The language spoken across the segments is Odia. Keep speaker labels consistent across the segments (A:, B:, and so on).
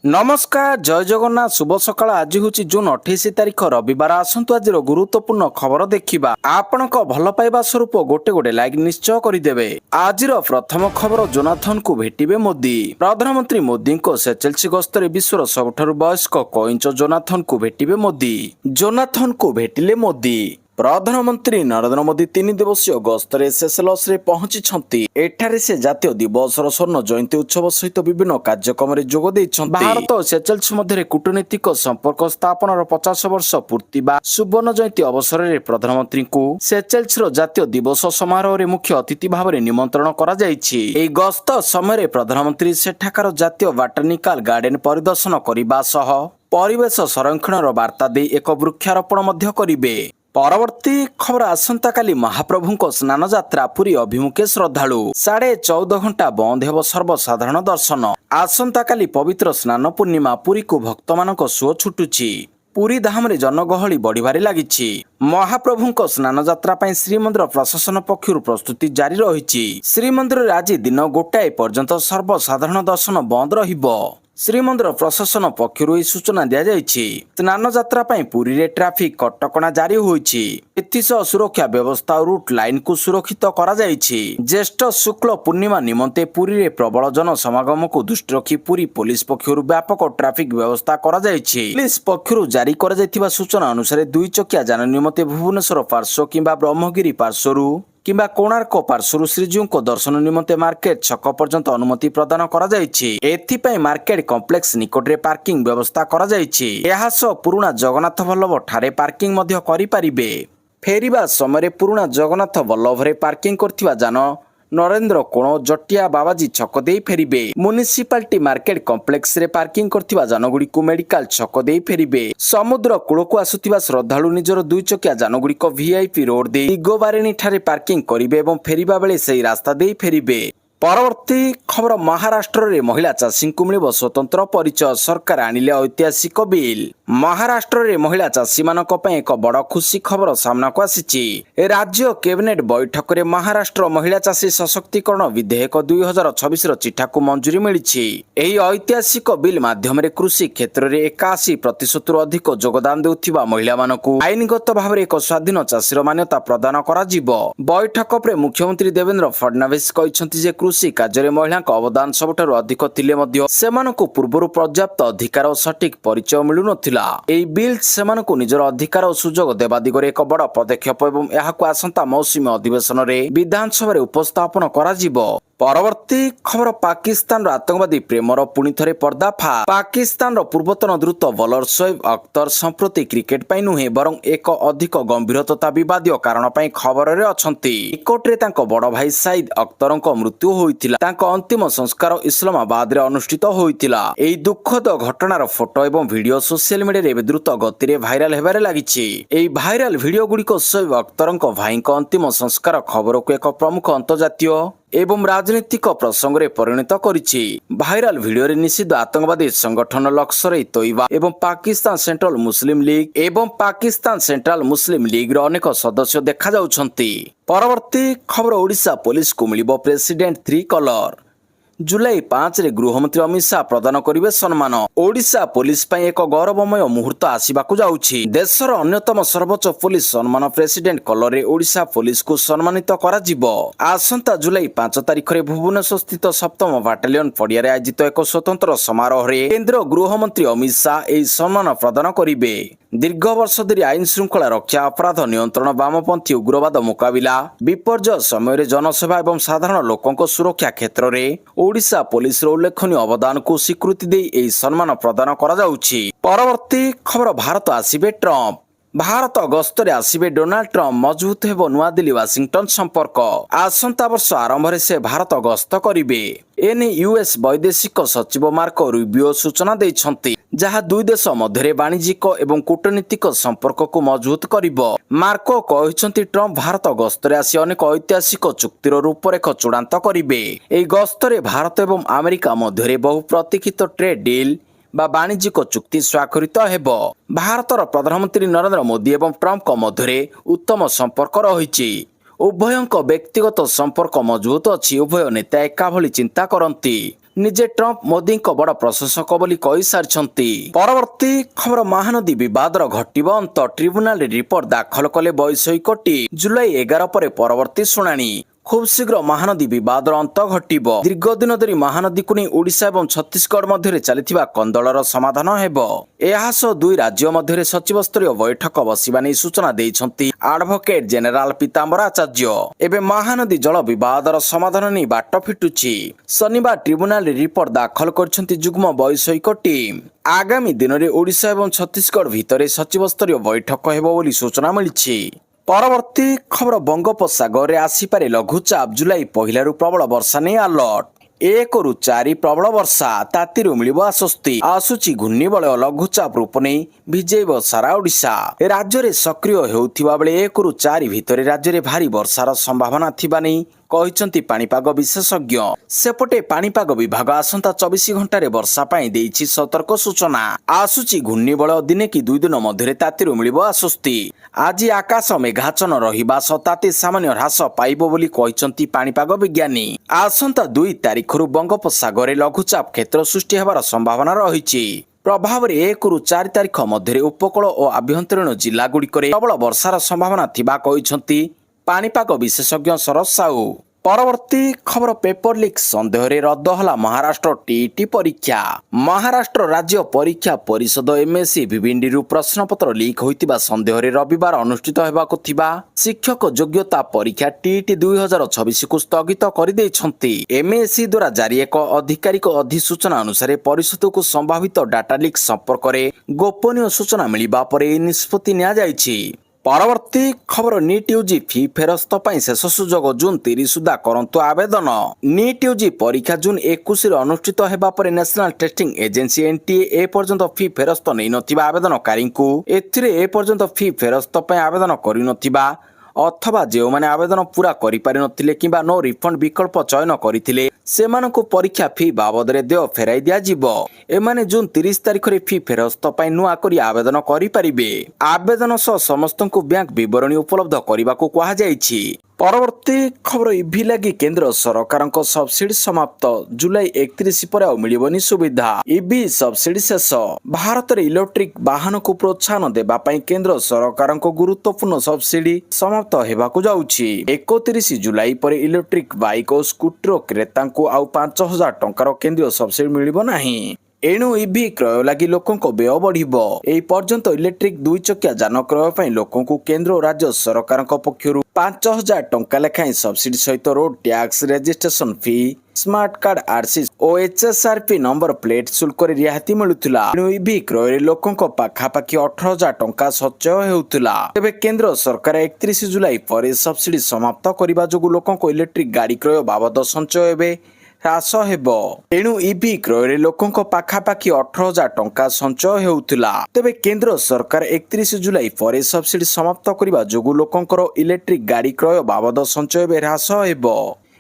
A: नमस्कार जय जगन्नाथ शुभ सकाळ आज हूँ जून 28 तारिख रविवार आसतु आज गुरुत्वपूर्ण खबर देखा आपण भल पाइबा स्वरूप गोटे गोटे लाइक निश्चय करदे। आज प्रथम खबर जोनाथन को भेटिबे मोदी। प्रधानमंत्री मोदी को सेचेल्स गस्तर विश्वर सबुठारु वयस्क कइंच जोनाथन को भेटिबे मोदी। जोनाथन को भेटिले मोदी। प्रधानमंत्री नरेंद्र मोदी 3 दिवसीय गस्तरे सेशेल्स रे पहुंची। एठारे से जातीय दिवस स्वर्ण जयंती उत्सव सहित विभिन्न कार्यक्रम में जोग देइछन्ति। भारत और सेचेल्स मध्य कूटनीतिक संपर्क स्थापन 50 वर्ष पूर्ति बा सुवर्ण जयंती अवसर में प्रधानमंत्री को सेचेल्स जातीय दिवस समारोह रे मुख्य अतिथि भाव में निमंत्रण करा जायछि। एई गस्त समय प्रधानमंत्री सेठाकार जातीय बॉटानिकल गार्डन परिदर्शन करबा सह परिवेश संरक्षण वार्ता दे एक वृक्षारोपण मध्य करिवे। परवर्ती खबर आसंता काली महाप्रभु को स्नान यात्रा पुरी अभिमुखे श्रद्धालु 14.5 घंटा बंद हेब सर्वसाधारण दर्शन। आसंता काली पवित्र स्नान पूर्णिमा पुरी को भक्त मानक सुओ छुटुछि। पुरी धाम रे जनगहली बढ़िबारे लागिछि। महाप्रभु को स्नान यात्रा पई श्रीमंदिर प्रशासन पक्षरु प्रस्तुति जारी रहिछि। श्रीमंदिर आज दिन गोटाए पर्यंत सर्वसाधारण दर्शन बंद रहिबो। श्रीमंदिर प्रशासन पक्षरु यह सूचना दिया जायछि। स्नान यात्रा पई पुरी रे ट्रैफिक कटकणा जारी होइछि। एथिसह सुरक्षा व्यवस्था और रूट लाइन को सुरक्षित करा जायछि। ज्येष्ठ शुक्ल पूर्णिमा निमंते पुरी रे प्रबल जन समागम को दृष्टि रखी पुरी पुलिस पक्षरु व्यापक ट्रैफिक व्यवस्था करा जायछि। पुलिस पक्षरु जारी करा जायथिबा सूचना अनुसार 2 चकिया जान निमंते भुवनेश्वर पार्श्व किंबा ब्रह्मगिरी पार्श्वरु किंबा कोणार्क पार्श्वरु श्रीजीव को दर्शन निमंते मार्केट छक पर्यंत अनुमति प्रदान करा जायछि। एथिपई मार्केट कॉम्प्लेक्स निकट रे पार्किंग व्यवस्था करा जायछि। एहा सह पुराना जगन्नाथ वल्लभ ठारे पार्किंग मध्य करि पारिबे। फेरिबा समय पुराना जगन्नाथ वल्लभ रे पार्किंग करथिबा जान नरेंद्र कोण जटिया बाबाजी छक दे फेरिबे। म्युनिसिपालिटी मार्केट कॉम्प्लेक्स रे पार्किंग करथिबा जानगुडी को मेडिकल छक दे फेरिबे। समुद्र कूल को आसुथिबा श्रद्धालु निजर 2 चकिया जानगुडी को वीआईपी रोड दे दिगोबारेणी ठारे पार्किंग करिवे एवं फेरिबा बेले सेही रास्ता दे फेरिबे। परवर्ती खबर महाराष्ट्र रे महिला चाषी को मिलिब स्वतंत्र परिचय। सरकार आनिले ऐतिहासिक बिल। महाराष्ट्र रे महिला चाषी मानक पय एक बड़ खुशी खबर सामना को आसीछि। राज्य कैबिनेट बैठक रे महाराष्ट्र महिला चाषी सशक्तिकरण विधेयक 2026 रो चिठा को मंजूरी मिलिछि। एही ऐतिहासिक बिल माध्यम रे कृषि क्षेत्र रे 81% रु अधिक योगदान देउथिबा महिला मानकु आईनगत भाव रे एक स्वाधीन चाषीर मान्यता प्रदान करा जिवो। बैठक पर मुख्यमंत्री देवेंद्र फडणवीस कहिसंति जे कृषि कार्य महिला अवदान सबुठारु अधिक थिले मध्य सेमानकु पूर्वरु पर्याप्त अधिकार और सठिक परिचय मिलु नथिला। एई बिल सेमानकु निजर अधिकार और सुजोग देबा दिगरे एक बड़ पदक्षेप एवं एहाकु आसंता मौसुमी अधिवेशन रे विधानसभा रे उपस्थापन करा जिवो। परवर्ती खबर पाकिस्तान आतंकवादी प्रेमर पुणी थे पर्दाफा। पाकिस्तान पूर्वतन द्रुत बॉलर शोएब अख्तर संप्रति क्रिकेट पाई नुहे बरं एक अधिक गंभीर तथा विवादीय कारण पाई खबर रे अछंती। निकटरे तांको बड़ भाई साइद अख्तरଙ୍କ मृत्यु होइतिला। तांको अंतिम संस्कार इस्लामाबाद रे अनुष्ठित होइतिला। एई दुखद घटनार फोटो एवं वीडियो सोशल मीडिया रे द्रुत गति रे भाइराल हेबारे लागिछि। एई भाइराल वीडियो गुड़िक शोएब अख्तरଙ୍କ भाईଙ୍କ अंतिम संस्कार खबर को एक प्रमुख अंतर्जातीय एवं राजनीतिक प्रसंग रे परिणत करिछि। भाइराल वीडियो रे निषिद्ध आतंकवादी संगठन लश्कर ए तोयबा एवं पाकिस्तान सेंट्रल मुस्लिम लीग रो अनेक सदस्य देखा जाउछंती। परवर्ती खबर ओडिशा पुलिस को मिलिबो प्रेसिडेंट 3 कलर। जुलाई 5 रे गृहमंत्री अमित शाह प्रदान करिवे सम्मान। ओडिशा पुलिस पई एक गौरवमय मुहूर्त आसीबाकू जाउछि। देशर अन्यतम सर्वोच्च पुलिस सम्मान प्रेसिडेंट कलर रे ओडिशा पुलिस को सम्मानित करा जिवो। आसंता जुलाई 5 तारिख रे भुवनेश्वर स्थित 7म बाटालियन पडिया रे आयोजित एक स्वतंत्र समारोह रे केंद्र गृहमंत्री अमित शाह एई सम्मान प्रदान करिवे। दीर्घ वर्ष धरी आईन श्रृंखला रक्षा अपराध नियंत्रण वामपंथी उग्रवाद मुकाबिला विपर्यय समय जनसेवा एवं साधारण लोकों सुरक्षा क्षेत्र में ओडिशा पुलिस उल्लेखनीय अवदान को स्वीकृति दे एई सम्मान प्रदान करा जाउछि। परवर्ती खबर भारत आसिबे ट्रम्प। भारत गस्तरे आसिबे डोनाल्ड ट्रम्प मजबूत हेबो नुआ दिल्ली वाशिंगटन संपर्क। आसंता वर्ष आरंभ रे से भारत गस्त करिवे। एने यूएस वैदेशिक सचिव मार्को रूबियो सूचना दैछंती जहाँ 2 देश मध्य वाणिज्यिक एवं कूटनीतिक संपर्क को मजबूत करिबो। मार्को कहिसंती ट्रम्प भारत गस्तरे आसी अनेक ऐतिहासिक चुक्तिर रूपरेख चूड़ांत करिवे। एई गस्तरे भारत एवं अमेरिका मध्य बहु प्रतीक्षित ट्रेड डील बा वाणिज्यिक चुक्ति स्वाक्षरित हेबो। भारतर प्रधानमंत्री नरेंद्र मोदी एवं ट्रम्प मध्य उत्तम संपर्क रहिछि। उभयଙ୍କ ବ୍ୟକ୍ତିଗତ ସମ୍ପର୍କ ମଜବୁତ ଅଛି। ଉଭୟ ନେତା ଏକା ଭଳି ଚିନ୍ତା କରନ୍ତି। ନିଜେ ଟ୍ରମ୍ପ ମୋଦିଙ୍କ ବଡ଼ ପ୍ରଶଂସକ ବୋଲି କହିସାରିଛନ୍ତି। ପରବର୍ତ୍ତୀ ଖବର ମହାନଦୀ ବିବାଦର ଘଟିବ ଅନ୍ତ ଟ୍ରିବ୍ୟୁନାଲରେ ରିପୋର୍ଟ ଦାଖଲ କଲେ ବୈଷୟିକ ଟିମ୍। ଜୁଲାଇ 11 ପରେ ପରବର୍ତ୍ତୀ ଶୁଣାଣି। ଖୁବ୍ ଶୀଘ୍ର ମହାନଦୀ ବିବାଦର ଅନ୍ତ ଘଟିବ। ଦୀର୍ଘ ଦିନ ଧରି ମହାନଦୀକୁ ନେଇ ଓଡ଼ିଶା ଏବଂ ଛତିଶଗଡ଼ ମଧ୍ୟରେ ଚାଲିଥିବା କନ୍ଦଳର ସମାଧାନ ହେବ। ଏହା ସହ ଦୁଇ ରାଜ୍ୟ ମଧ୍ୟରେ ସଚିବ ସ୍ତରୀୟ ବୈଠକ ବସିବା ନେଇ ସୂଚନା ଦେଇଛନ୍ତି ଆଡଭୋକେଟ୍ ଜେନେରାଲ ପୀତାମ୍ବର ଆଚାର୍ଯ୍ୟ। ଏବେ ମହାନଦୀ ଜଳ ବିବାଦର ସମାଧାନ ନେଇ ବାଟ ଫିଟୁଛି। ଶନିବାର ଟ୍ରିବ୍ୟୁନାଲରେ ରିପୋର୍ଟ ଦାଖଲ କରିଛନ୍ତି ଯୁଗ୍ମ ବୈଷୟିକ ଟିମ୍। ଆଗାମୀ ଦିନରେ ଓଡ଼ିଶା ଏବଂ ଛତିଶଗଡ଼ ଭିତରେ ସଚିବ ସ୍ତରୀୟ ବୈଠକ ହେବ ବୋଲି ସୂଚନା ମିଳିଛି। ପରବର୍ତ୍ତୀ ଖବର ବଙ୍ଗୋପସାଗରରେ ଆସିପାରେ ଲଘୁଚାପ। ଜୁଲାଇ 1ରୁ ପ୍ରବଳ ବର୍ଷା ନେଇ ଆଲର୍ଟ। 1ରୁ 4 ପ୍ରବଳ ବର୍ଷା, ତାତିରୁ ମିଳିବ ଆଶ୍ୱସ୍ତି। ଆସୁଛି ଘୂର୍ଣ୍ଣିବଳୟ ଲଘୁଚାପ ରୂପ ନେଇ ଭିଜେଇବ ସାରା ଓଡ଼ିଶା। ରାଜ୍ୟରେ ସକ୍ରିୟ ହେଉଥିବା ବେଳେ 1ରୁ 4 ଭିତରେ ରାଜ୍ୟରେ ଭାରୀ ବର୍ଷାର ସମ୍ଭାବନା ଥିବା ନେଇ କହିଛନ୍ତି ପାଣିପାଗ ବିଶେଷଜ୍ଞ। ସେପଟେ ପାଣିପାଗ ବିଭାଗ ଆସନ୍ତା 24 ଘଣ୍ଟାରେ ବର୍ଷା ପାଇଁ ଦେଇଛି ସତର୍କ ସୂଚନା। ଆସୁଛି ଘୂର୍ଣ୍ଣିବଳୟ, ଦିନେ କି 2 ଦିନ ମଧ୍ୟରେ ତାତିରୁ ମିଳିବ ଆଶ୍ୱସ୍ତି। ଆଜି ଆକାଶ ମେଘାଚ୍ଛନ୍ନ ରହିବା ସହ ତାତି ସାମାନ୍ୟ ହ୍ରାସ ପାଇବ ବୋଲି କହିଛନ୍ତି ପାଣିପାଗ ବିଜ୍ଞାନୀ। ଆସନ୍ତା 2 ତାରିଖରୁ ବଙ୍ଗୋପସାଗରରେ ଲଘୁଚାପ କ୍ଷେତ୍ର ସୃଷ୍ଟି ହେବାର ସମ୍ଭାବନା ରହିଛି। ପ୍ରଭାବରେ 1ରୁ 4 ତାରିଖ ମଧ୍ୟରେ ଉପକୂଳ ଓ ଆଭ୍ୟନ୍ତରୀଣ ଜିଲ୍ଲାଗୁଡ଼ିକରେ ପ୍ରବଳ ବର୍ଷାର ସମ୍ଭାବନା ଥିବା କହିଛନ୍ତି ପାଣିପାଗ ବିଶେଷଜ୍ଞ ଶରତ ସାହୁ। ପରବର୍ତ୍ତୀ ଖବର ପେପର ଲିକ୍ ସନ୍ଦେହରେ ରଦ୍ଦ ହେଲା ମହାରାଷ୍ଟ୍ର ଟିଇଟି ପରୀକ୍ଷା। ମହାରାଷ୍ଟ୍ର ରାଜ୍ୟ ପରୀକ୍ଷା ପରିଷଦ ଏମଏସସି ଭିଭିଣ୍ଡିରୁ ପ୍ରଶ୍ନପତ୍ର ଲିକ୍ ହୋଇଥିବା ସନ୍ଦେହରେ ରବିବାର ଅନୁଷ୍ଠିତ ହେବାକୁ ଥିବା ଶିକ୍ଷକ ଯୋଗ୍ୟତା ପରୀକ୍ଷା ଟିଇଟି 2026କୁ ସ୍ଥଗିତ କରିଦେଇଛନ୍ତି। ଏମଏସସି ଦ୍ୱାରା ଜାରି ଏକ ଆଧିକାରିକ ଅଧିସୂଚନା ଅନୁସାରେ ପରିଷଦକୁ ସମ୍ଭାବିତ ଡାଟା ଲିକ୍ ସମ୍ପର୍କରେ ଗୋପନୀୟ ସୂଚନା ମିଳିବା ପରେ ଏହି ନିଷ୍ପତ୍ତି ନିଆଯାଇଛି। ପରବର୍ତ୍ତୀ ଖବର ନିଟ୍ ୟୁଜି ଫି ଫେରସ୍ତ ପାଇଁ ଶେଷ ସୁଯୋଗ। ଜୁନ୍ 30 ସୁଦ୍ଧା କରନ୍ତୁ ଆବେଦନ। ନିଟ୍ ୟୁଜି ପରୀକ୍ଷା ଜୁନ୍ 21ରେ ଅନୁଷ୍ଠିତ ହେବା ପରେ ନ୍ୟାସନାଲ ଟେଷ୍ଟିଂ ଏଜେନ୍ସି ଏନଟିଏ ଏପର୍ଯ୍ୟନ୍ତ ଫି ଫେରସ୍ତ ନେଇନଥିବା ଆବେଦନକାରୀଙ୍କୁ ଏଥିରେ ଏପର୍ଯ୍ୟନ୍ତ ଫି ଫେରସ୍ତ ପାଇଁ ଆବେଦନ କରିନଥିବା ଅଥବା ଯେଉଁମାନେ ଆବେଦନ ପୁରା କରିପାରିନଥିଲେ କିମ୍ବା ନୋ ରିଫଣ୍ଡ ବିକଳ୍ପ ଚୟନ କରିଥିଲେ ସେମାନଙ୍କୁ ପରୀକ୍ଷା ଫି ବାବଦରେ ଦେୟ ଫେରାଇ ଦିଆଯିବ। ଏମାନେ ଜୁନ୍ 30 ତାରିଖରେ ଫି ଫେରସ୍ତ ପାଇଁ ନୂଆ କରି ଆବେଦନ କରିପାରିବେ। ଆବେଦନ ସହ ସମସ୍ତଙ୍କୁ ବ୍ୟାଙ୍କ ବିବରଣୀ ଉପଲବ୍ଧ କରିବାକୁ କୁହାଯାଇଛି। ପରବର୍ତ୍ତୀ ଖବର ଇଭି ଲାଗି କେନ୍ଦ୍ର ସରକାରଙ୍କ ସବସିଡି ସମାପ୍ତ। ଜୁଲାଇ 31 ପରେ ଆଉ ମିଳିବନି ସୁବିଧା। ଇଭି ସବସିଡି ଶେଷ। ଭାରତରେ ଇଲେକ୍ଟ୍ରିକ୍ ବାହନକୁ ପ୍ରୋତ୍ସାହନ ଦେବା ପାଇଁ କେନ୍ଦ୍ର ସରକାରଙ୍କ ଗୁରୁତ୍ୱପୂର୍ଣ୍ଣ ସବସିଡି ସମାପ୍ତ ହେବାକୁ ଯାଉଛି। 31 ଜୁଲାଇ ପରେ ଇଲେକ୍ଟ୍ରିକ୍ ବାଇକ୍ ଓ ସ୍କୁଟର କ୍ରେତାଙ୍କୁ ଆଉ 5,000 ଟଙ୍କାର କେନ୍ଦ୍ରୀୟ ସବସିଡି ମିଳିବ ନାହିଁ। ଏଣୁ ଇଭି କ୍ରୟ ଲାଗି ଲୋକଙ୍କ ବ୍ୟୟ ବଢିବ। ଏହି ପର୍ଯ୍ୟନ୍ତ ଇଲେକ୍ଟ୍ରିକ୍ 2 ଚକିଆ ଯାନ କ୍ରୟ ପାଇଁ ଲୋକଙ୍କୁ କେନ୍ଦ୍ର ଓ ରାଜ୍ୟ ସରକାରଙ୍କ ପକ୍ଷରୁ 5,000 ଟଙ୍କା ଲେଖାଏଁ ସବସିଡି ସହିତ road tax, registration fee, smart card RC ଓ ଏଚଏସଆରପି ନମ୍ବର ପ୍ଲେଟ ଶୁଳ୍କରେ ରିହାତି ମିଳୁଥିଲା। ଏଣୁ ଇଭି କ୍ରୟରେ ଲୋକଙ୍କ ପାଖାପାଖି 18,000 ଟଙ୍କା ସଞ୍ଚୟ ହେଉଥିଲା। ତେବେ କେନ୍ଦ୍ର ସରକାର 31 ଜୁଲାଇ ପରେ ସବସିଡି ସମାପ୍ତ କରିବା ଯୋଗୁଁ ଲୋକଙ୍କ ଇଲେକ୍ଟ୍ରିକ୍ ଗାଡି କ୍ରୟ ବାବଦ ସଞ୍ଚୟ ଏବେ ହ୍ରାସ ହେବ। ଏଣୁ ଇଭି କ୍ରୟରେ ଲୋକଙ୍କ ପାଖାପାଖି 18,000 ଟଙ୍କା ସଞ୍ଚୟ ହେଉଥିଲା। ତେବେ କେନ୍ଦ୍ର ସରକାର 31 ଜୁଲାଇ ପରେ ସବସିଡି ସମାପ୍ତ କରିବା ଯୋଗୁଁ ଲୋକଙ୍କର ଇଲେକ୍ଟ୍ରିକ୍ ଗାଡି କ୍ରୟ ବାବଦ ସଞ୍ଚୟ ଏବେ ହ୍ରାସ ହେବ।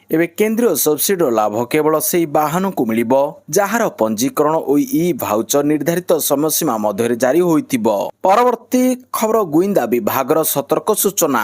A: ଏବେ କେନ୍ଦ୍ରୀୟ ସବସିଡିର ଲାଭ କେବଳ ସେହି ବାହନକୁ ମିଳିବ ଯାହାର ପଞ୍ଜୀକରଣ ଓ ଇ ଭାଉଚର ନିର୍ଦ୍ଧାରିତ ସମୟସୀମା ମଧ୍ୟରେ ଜାରି ହୋଇଥିବ। ପରବର୍ତ୍ତୀ ଖବର ଗୁଇନ୍ଦା ବିଭାଗର ସତର୍କ ସୂଚନା।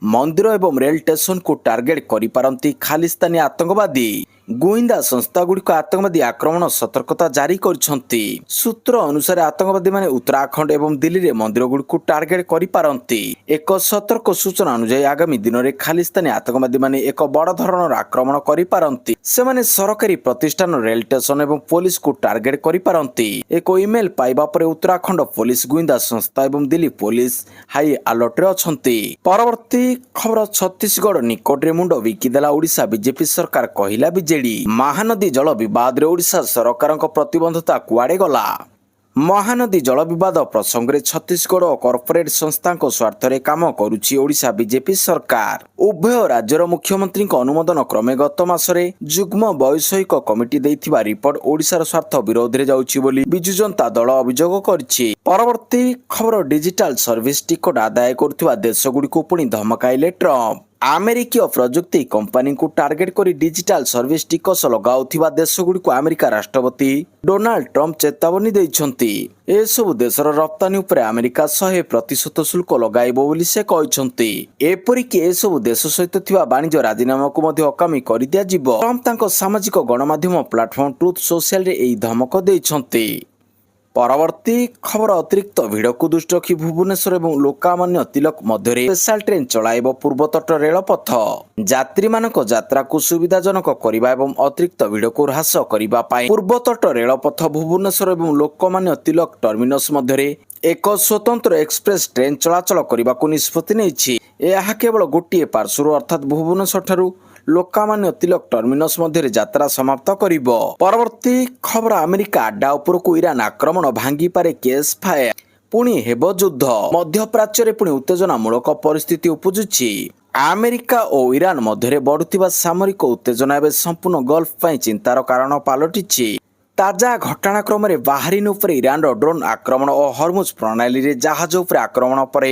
A: ମନ୍ଦିର ଏବଂ ରେଳ ଷ୍ଟେସନକୁ ଟାର୍ଗେଟ କରିପାରନ୍ତି ଖାଲିସ୍ତାନୀ ଆତଙ୍କବାଦୀ। ଗୁଇନ୍ଦା ସଂସ୍ଥାଗୁଡ଼ିକ ଆତଙ୍କବାଦୀ ଆକ୍ରମଣ ସତର୍କତା ଜାରି କରିଛନ୍ତି। ସୂତ୍ର ଅନୁସାରେ ଆତଙ୍କବାଦୀମାନେ ଉତ୍ତରାଖଣ୍ଡ ଏବଂ ଦିଲ୍ଲୀରେ ମନ୍ଦିରଗୁଡ଼ିକୁ ଟାର୍ଗେଟ କରିପାରନ୍ତି। ଏକ ସତର୍କ ସୂଚନା ଅନୁଯାୟୀ ଆଗାମୀ ଦିନରେ ଖାଲିସ୍ତାନୀ ଆତଙ୍କବାଦୀମାନେ ଏକ ବଡ଼ ଧରଣର ଆକ୍ରମଣ କରିପାରନ୍ତି। ସେମାନେ ସରକାରୀ ପ୍ରତିଷ୍ଠାନ, ରେଳ ଷ୍ଟେସନ ଏବଂ ପୋଲିସକୁ ଟାର୍ଗେଟ କରିପାରନ୍ତି। ଏକ ଇମେଲ ପାଇବା ପରେ ଉତ୍ତରାଖଣ୍ଡ ପୋଲିସ, ଗୁଇନ୍ଦା ସଂସ୍ଥା ଏବଂ ଦିଲ୍ଲୀ ପୋଲିସ ହାଇ ଆଲର୍ଟରେ ଅଛନ୍ତି। ପରବର୍ତ୍ତୀ ଖବର ଛତିଶଗଡ଼ ନିକଟରେ ମୁଣ୍ଡ ବିକିଦେଲା ଓଡ଼ିଶା ବିଜେପି ସରକାର, କହିଲା ବିଜେଡି। ମହାନଦୀ ଜଳ ବିବାଦରେ ଓଡ଼ିଶା ସରକାରଙ୍କ ପ୍ରତିବଦ୍ଧତା କୁଆଡ଼େ ଗଲା? ମହାନଦୀ ଜଳ ବିବାଦ ପ୍ରସଙ୍ଗରେ ଛତିଶଗଡ଼ ଓ କର୍ପୋରେଟ ସଂସ୍ଥାଙ୍କ ସ୍ୱାର୍ଥରେ କାମ କରୁଛି ଓଡ଼ିଶା ବିଜେପି ସରକାର। ଉଭୟ ରାଜ୍ୟର ମୁଖ୍ୟମନ୍ତ୍ରୀଙ୍କ ଅନୁମୋଦନ କ୍ରମେ ଗତ ମାସରେ ଯୁଗ୍ମ ବୈଷୟିକ କମିଟି ଦେଇଥିବା ରିପୋର୍ଟ ଓଡ଼ିଶାର ସ୍ୱାର୍ଥ ବିରୋଧରେ ଯାଉଛି ବୋଲି ବିଜୁ ଜନତା ଦଳ ଅଭିଯୋଗ କରିଛି। ପରବର୍ତ୍ତୀ ଖବର ଡିଜିଟାଲ ସର୍ଭିସ ଟିକଟ ଆଦାୟ କରୁଥିବା ଦେଶଗୁଡ଼ିକୁ ପୁଣି ଧମକାଇଲେ ଟ୍ରମ୍ପ। ଆମେରିକୀୟ ପ୍ରଯୁକ୍ତି କମ୍ପାନୀଙ୍କୁ ଟାର୍ଗେଟ କରି ଡିଜିଟାଲ ସର୍ଭିସ ଟିକସ ଲଗାଉଥିବା ଦେଶଗୁଡ଼ିକୁ ଆମେରିକା ରାଷ୍ଟ୍ରପତି ଡୋନାଲ୍ଡ ଟ୍ରମ୍ପ ଚେତାବନୀ ଦେଇଛନ୍ତି। ଏସବୁ ଦେଶର ରପ୍ତାନୀ ଉପରେ ଆମେରିକା 100% ଶୁଳ୍କ ଲଗାଇବ ବୋଲି ସେ କହିଛନ୍ତି। ଏପରିକି ଏସବୁ ଦେଶ ସହିତ ଥିବା ବାଣିଜ୍ୟ ରାଜିନାମାକୁ ମଧ୍ୟ ଅକାମୀ କରିଦିଆଯିବ। ଟ୍ରମ୍ପ ତାଙ୍କ ସାମାଜିକ ଗଣମାଧ୍ୟମ ପ୍ଲାଟଫର୍ମ ଟ୍ରୁଥ ସୋସିଆଲରେ ଏହି ଧମକ ଦେଇଛନ୍ତି। ପରବର୍ତ୍ତୀ ଖବର ଅତିରିକ୍ତ ଭିଡ଼କୁ ଦୃଷ୍ଟି ରଖି ଭୁବନେଶ୍ୱର ଏବଂ ଲୋକମାନ୍ୟ ତିଲକ ମଧ୍ୟରେ ସ୍ପେଶାଲ ଟ୍ରେନ୍ ଚଳାଇବ ପୂର୍ବତଟ ରେଳପଥ। ଯାତ୍ରୀମାନଙ୍କ ଯାତ୍ରାକୁ ସୁବିଧାଜନକ କରିବା ଏବଂ ଅତିରିକ୍ତ ଭିଡ଼କୁ ହ୍ରାସ କରିବା ପାଇଁ ପୂର୍ବତଟ ରେଳପଥ ଭୁବନେଶ୍ୱର ଏବଂ ଲୋକମାନ୍ୟ ତିଲକ ଟର୍ମିନସ୍ ମଧ୍ୟରେ ଏକ ସ୍ୱତନ୍ତ୍ର ଏକ୍ସପ୍ରେସ୍ ଟ୍ରେନ୍ ଚଳାଚଳ କରିବାକୁ ନିଷ୍ପତ୍ତି ନେଇଛି। ଏହା କେବଳ ଗୋଟିଏ ପାର୍ଶ୍ୱରୁ ଅର୍ଥାତ୍ ଭୁବନେଶ୍ୱରଠାରୁ ଲୋକମାନ୍ୟ ତିଲକ ଟର୍ମିନସ୍ ମଧ୍ୟରେ ଯାତ୍ରା ସମାପ୍ତ କରିବ। ପରବର୍ତ୍ତୀ ଖବର ଆମେରିକା ଆଡ୍ଡା ଉପରକୁ ଇରାନ ଆକ୍ରମଣ ଭାଙ୍ଗିପାରେ କେସ୍ ଫାୟାର, ପୁଣି ହେବ ଯୁଦ୍ଧ। ମଧ୍ୟପ୍ରାଚ୍ୟରେ ପୁଣି ଉତ୍ତେଜନାମୂଳକ ପରିସ୍ଥିତି ଉପୁଜୁଛି। ଆମେରିକା ଓ ଇରାନ ମଧ୍ୟରେ ବଢୁଥିବା ସାମରିକ ଉତ୍ତେଜନା ଏବେ ସମ୍ପୂର୍ଣ୍ଣ ଗଲ୍ଫ ପାଇଁ ଚିନ୍ତାର କାରଣ ପାଲଟିଛି। ତାଜା ଘଟଣାକ୍ରମରେ ବାହାରିନ୍ ଉପରେ ଇରାନର ଡ୍ରୋନ୍ ଆକ୍ରମଣ ଓ ହରମୁଜ ପ୍ରଣାଳୀରେ ଜାହାଜ ଉପରେ ଆକ୍ରମଣ ପରେ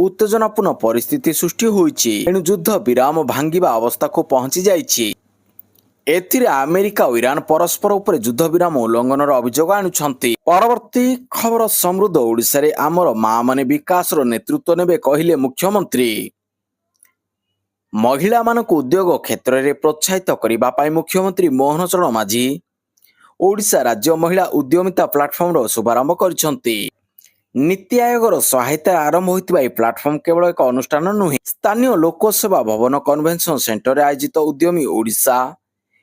A: ଉତ୍ତେଜନାପୂର୍ଣ୍ଣ ପରିସ୍ଥିତି ସୃଷ୍ଟି ହୋଇଛି। ଏଣୁ ଯୁଦ୍ଧ ବିରାମ ଭାଙ୍ଗିବା ଅବସ୍ଥାକୁ ପହଞ୍ଚି ଯାଇଛି। ଏଥିରେ ଆମେରିକା ଓ ଇରାନ ପରସ୍ପର ଉପରେ ଯୁଦ୍ଧ ବିରାମ ଉଲ୍ଲଂଘନର ଅଭିଯୋଗ ଆଣୁଛନ୍ତି। ପରବର୍ତ୍ତୀ ଖବର ସମୃଦ୍ଧ ଓଡ଼ିଶାରେ ଆମର ମାଆମାନେ ବିକାଶର ନେତୃତ୍ୱ ନେବେ କହିଲେ ମୁଖ୍ୟମନ୍ତ୍ରୀ। ମହିଳାମାନଙ୍କୁ ଉଦ୍ୟୋଗ କ୍ଷେତ୍ରରେ ପ୍ରୋତ୍ସାହିତ କରିବା ପାଇଁ ମୁଖ୍ୟମନ୍ତ୍ରୀ ମୋହନ ଚରଣ ମାଝୀ ଓଡ଼ିଶା ରାଜ୍ୟ ମହିଳା ଉଦ୍ୟମିତା ପ୍ଲାଟଫର୍ମର ଶୁଭାରମ୍ଭ କରିଛନ୍ତି। ନୀତି ଆୟୋଗର ସହାୟତାରେ ଆରମ୍ଭ ହୋଇଥିବା ଏହି ପ୍ଲାଟଫର୍ମ କେବଳ ଏକ ଅନୁଷ୍ଠାନ ନୁହେଁ, ସ୍ଥାନୀୟ ଲୋକସେବା ଭବନ କନଭେନସନ ସେଣ୍ଟରରେ ଆୟୋଜିତ ଉଦ୍ୟମୀ ଓଡ଼ିଶା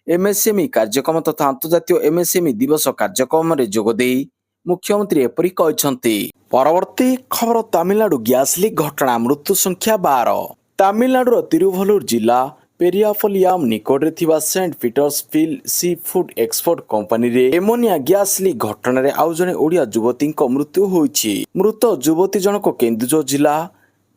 A: ଏମ୍ଏସ୍ଏମ୍ଇ କାର୍ଯ୍ୟକ୍ରମ ତଥା ଆନ୍ତର୍ଜାତୀୟ ଏମ୍ଏସ୍ଏମ୍ଇ ଦିବସ କାର୍ଯ୍ୟକ୍ରମରେ ଯୋଗଦେଇ ମୁଖ୍ୟମନ୍ତ୍ରୀ ଏପରି କହିଛନ୍ତି। ପରବର୍ତ୍ତୀ ଖବର ତାମିଲନାଡୁ ଗ୍ୟାସ୍ ଲିକ୍ ଘଟଣା, ମୃତ୍ୟୁ ସଂଖ୍ୟା 12। ତାମିଲନାଡୁର ତିରୁଭଲ୍ଲୁର ଜିଲ୍ଲା ପେରିୟାପଲିୟାମ ନିକଟରେ ଥିବା ସେଣ୍ଟ ପିଟର୍ସଫିଲ୍ଡ ସି ଫୁଡ୍ ଏକ୍ସପୋର୍ଟ କମ୍ପାନୀରେ ଏମୋନିଆ ଗ୍ୟାସ୍ ଲିକ୍ ଘଟଣାରେ ଆଉ ଜଣେ ଓଡ଼ିଆ ଯୁବତୀଙ୍କ ମୃତ୍ୟୁ ହୋଇଛି। ମୃତ ଯୁବତୀ ଜଣକ କେନ୍ଦୁଝର ଜିଲ୍ଲା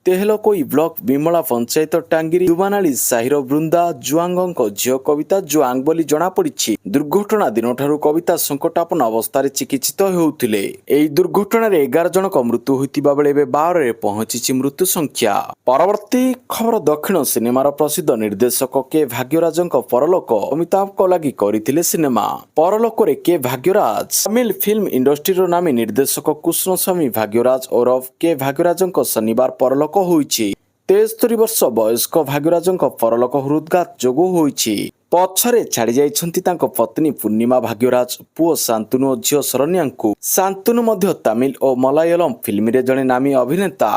A: ତେହଲକୋଇ ବ୍ଲକ ବିମଳା ପଞ୍ଚାୟତ ଟାଙ୍ଗିରି ଦୁବାନାଳି ସାହିର ବୃନ୍ଦା ଜୁଆଙ୍ଗଙ୍କ ଝିଅ କବିତା ଜୁଆଙ୍ଗ ବୋଲି ଜଣାପଡ଼ିଛି। ଦୁର୍ଘଟଣା ଦିନଠାରୁ କବିତା ସଂକଟାପନ୍ନ ଅବସ୍ଥାରେ ଚିକିତ୍ସିତ ହେଉଥିଲେ। ଏହି ଦୁର୍ଘଟଣାରେ 11 ଜଣଙ୍କ ମୃତ୍ୟୁ ହୋଇଥିବା ବେଳେ ଏବେ 12ରେ ପହଞ୍ଚିଛି ମୃତ୍ୟୁ ସଂଖ୍ୟା। ପରବର୍ତ୍ତୀ ଖବର ଦକ୍ଷିଣ ସିନେମାର ପ୍ରସିଦ୍ଧ ନିର୍ଦ୍ଦେଶକ କେ ଭାଗ୍ୟରାଜଙ୍କ ପରଲୋକ ଅମିତାଭଙ୍କ ଲାଗି କରିଥିଲେ ସିନେମା। ପରଲୋକରେ କେ ଭାଗ୍ୟରାଜ ତାମିଲ ଫିଲ୍ମ ଇଣ୍ଡଷ୍ଟ୍ରିର ନାମୀ ନିର୍ଦ୍ଦେଶକ କୃଷ୍ଣସ୍ୱାମୀ ଭାଗ୍ୟରାଜ ଓରଫ କେ ଭାଗ୍ୟରାଜଙ୍କ ଶନିବାର ପରଲୋକ ହୋଇଛି। 73 ବର୍ଷ ବୟସ୍କ ଭାଗ୍ୟରାଜଙ୍କ ପରଲୋକ ହୃଦଘାତ ଯୋଗୁଁ ହୋଇଛି। ପଛରେ ଛାଡ଼ି ଯାଇଛନ୍ତି ତାଙ୍କ ପତ୍ନୀ ପୂର୍ଣ୍ଣିମା ଭାଗ୍ୟରାଜ, ପୁଅ ଶାନ୍ତନୁ ଓ ଝିଅ ଶରଣ୍ୟାଙ୍କୁ। ଶାନ୍ତନୁ ମଧ୍ୟ ତାମିଲ ଓ ମଲାୟଲମ ଫିଲ୍ମରେ ଜଣେ ନାମୀ ଅଭିନେତା।